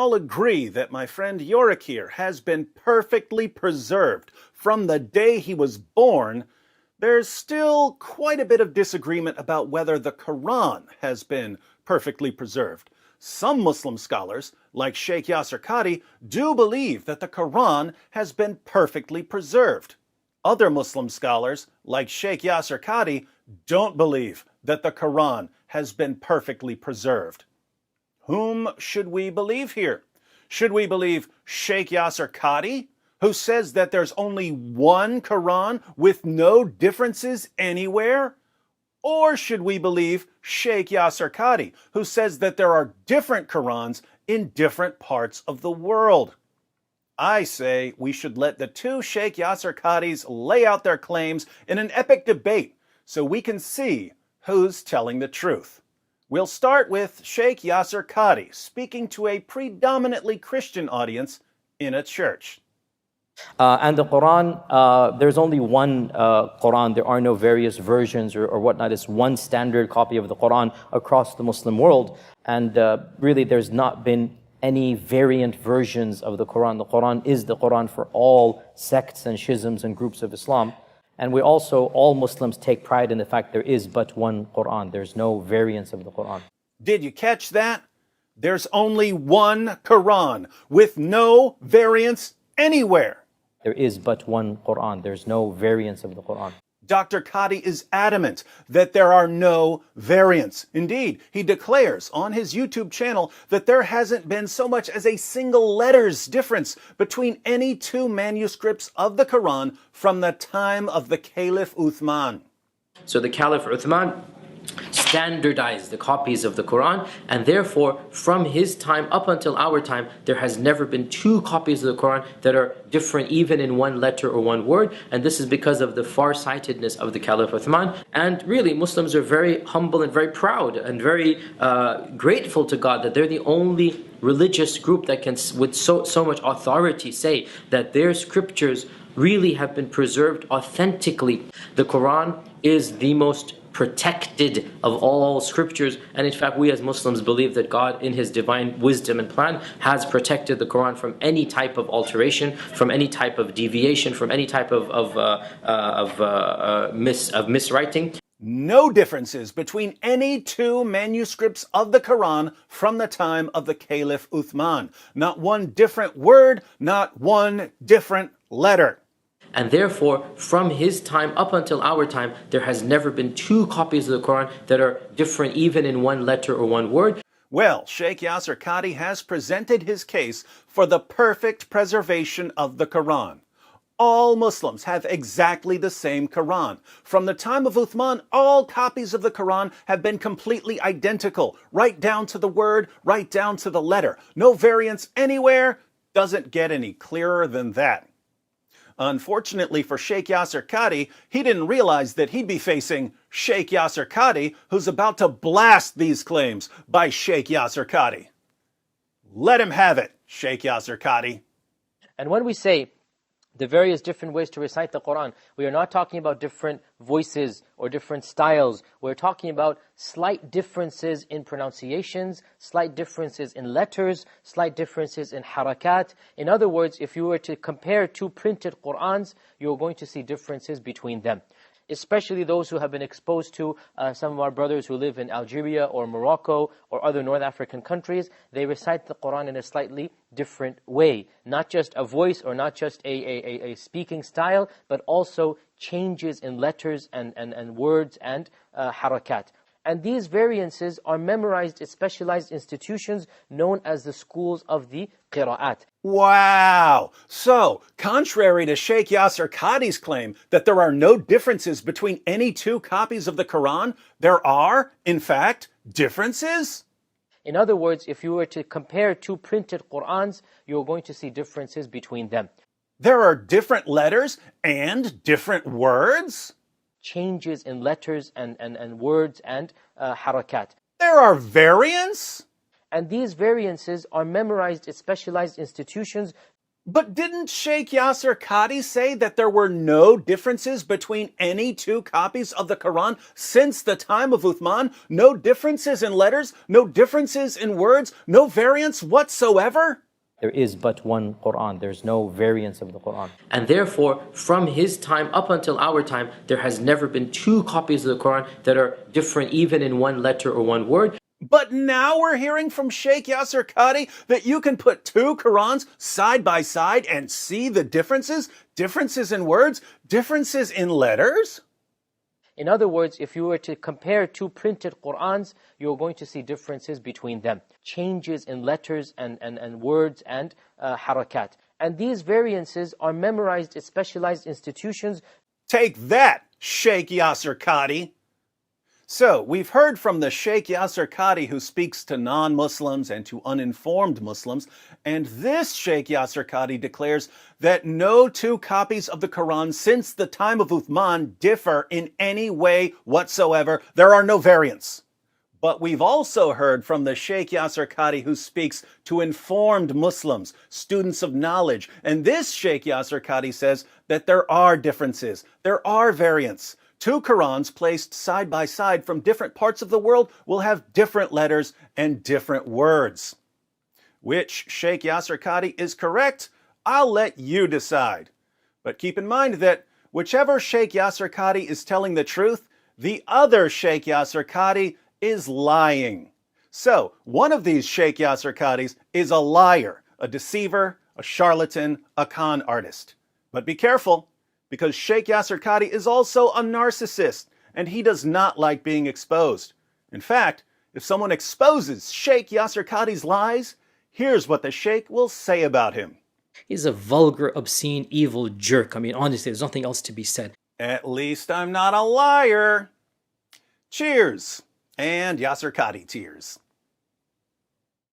All agree that my friend Yorick here has been perfectly preserved from the day he was born. There's still quite a bit of disagreement about whether the Quran has been perfectly preserved. Some Muslim scholars, like Sheikh Yasser Qadhi, do believe that the Quran has been perfectly preserved. Other Muslim scholars, like Sheikh Yasser Qadhi, don't believe that the Quran has been perfectly preserved. Whom should we believe here? Should we believe Sheikh Yasser Qadhi, who says that there's only one Quran with no differences anywhere? Or should we believe Sheikh Yasser Qadhi, who says that there are different Qurans in different parts of the world? I say we should let the two Sheikh Yasser Qadhis lay out their claims in an epic debate so we can see who's telling the truth. We'll start with Sheikh Yasser Qadhi speaking to a predominantly Christian audience in a church. And the Quran, there's only one Quran. There are no various versions or whatnot. It's one standard copy of the Quran across the Muslim world. And really, there's not been any variant versions of the Quran. The Quran is the Quran for all sects and schisms and groups of Islam. And we also, all Muslims take pride in the fact there is but one Quran. There's no variants of the Quran. Did you catch that? There's only one Quran with no variants anywhere. There is but one Quran. There's no variants of the Quran. Dr. Qadhi is adamant that there are no variants. Indeed, he declares on his YouTube channel that there hasn't been so much as a single letter's difference between any two manuscripts of the Quran from the time of the Caliph Uthman. So the Caliph Uthman standardized the copies of the Quran, and therefore from his time up until our time there has never been two copies of the Quran that are different even in one letter or one word. And this is because of the far-sightedness of the Caliph Uthman. And really Muslims are very humble and very proud and very grateful to God that they're the only religious group that can with so much authority say that their scriptures really have been preserved authentically. The Quran is the most protected of all scriptures, and in fact we as Muslims believe that God in his divine wisdom and plan has protected the Quran from any type of alteration, from any type of deviation, from any type of miswriting. No differences between any two manuscripts of the Quran from the time of the Caliph Uthman. Not one different word, not one different letter. And therefore, from his time up until our time, there has never been two copies of the Quran that are different even in one letter or one word. Well, Sheikh Yasser Qadhi has presented his case for the perfect preservation of the Quran. All Muslims have exactly the same Quran. From the time of Uthman, all copies of the Quran have been completely identical, right down to the word, right down to the letter. No variance anywhere. Doesn't get any clearer than that. Unfortunately for Sheikh Yasser Qadhi, he didn't realize that he'd be facing Sheikh Yasser Qadhi, who's about to blast these claims by Sheikh Yasser Qadhi. Let him have it, Sheikh Yasser Qadhi. And when we say the various different ways to recite the Quran, we are not talking about different voices or different styles. We're talking about slight differences in pronunciations, slight differences in letters, slight differences in harakat. In other words, if you were to compare two printed Qurans, you're going to see differences between them. Especially those who have been exposed to some of our brothers who live in Algeria or Morocco or other North African countries, they recite the Quran in a slightly different way. Not just a voice or not just a speaking style, but also changes in letters and words and harakat. And these variances are memorized at specialized institutions known as the schools of the qira'at. Wow! So, contrary to Sheikh Yasser Qadhi's claim that there are no differences between any two copies of the Quran, there are, in fact, differences? In other words, if you were to compare two printed Qurans, you're going to see differences between them. There are different letters and different words? Changes in letters and words and harakat. There are variants? And these variances are memorized at specialized institutions. But didn't Sheikh Yasser Qadi say that there were no differences between any two copies of the Quran since the time of Uthman? No differences in letters, no differences in words, no variance whatsoever? There is but one Quran. There's no variance of the Quran. And therefore, from his time up until our time, there has never been two copies of the Quran that are different even in one letter or one word. But now we're hearing from Sheikh Yasser Qadi that you can put two Qurans side by side and see the differences? Differences in words? Differences in letters? In other words, if you were to compare two printed Qur'ans, you're going to see differences between them. Changes in letters and words and harakat. And these variances are memorized in specialized institutions. Take that, Sheikh Yasser Qadi! So, we've heard from the Sheikh Yasser Qadi who speaks to non-Muslims and to uninformed Muslims, and this Sheikh Yasser Qadi declares that no two copies of the Quran since the time of Uthman differ in any way whatsoever. There are no variants. But we've also heard from the Sheikh Yasser Qadi who speaks to informed Muslims, students of knowledge, and this Sheikh Yasser Qadi says that there are differences, there are variants. Two Qurans placed side by side from different parts of the world will have different letters and different words. Which Sheikh Yasser Qadi is correct? I'll let you decide. But keep in mind that whichever Sheikh Yasser Qadi is telling the truth, the other Sheikh Yasser Qadi is lying. So, one of these Sheikh Yasser Qadis is a liar, a deceiver, a charlatan, a con artist. But be careful, because Sheikh Yasser Qadi is also a narcissist, and he does not like being exposed. In fact, if someone exposes Sheikh Yasser Qadi's lies, here's what the Sheikh will say about him. He's a vulgar, obscene, evil jerk. I mean, honestly, there's nothing else to be said. At least I'm not a liar. Cheers, and Yasser Qadi tears.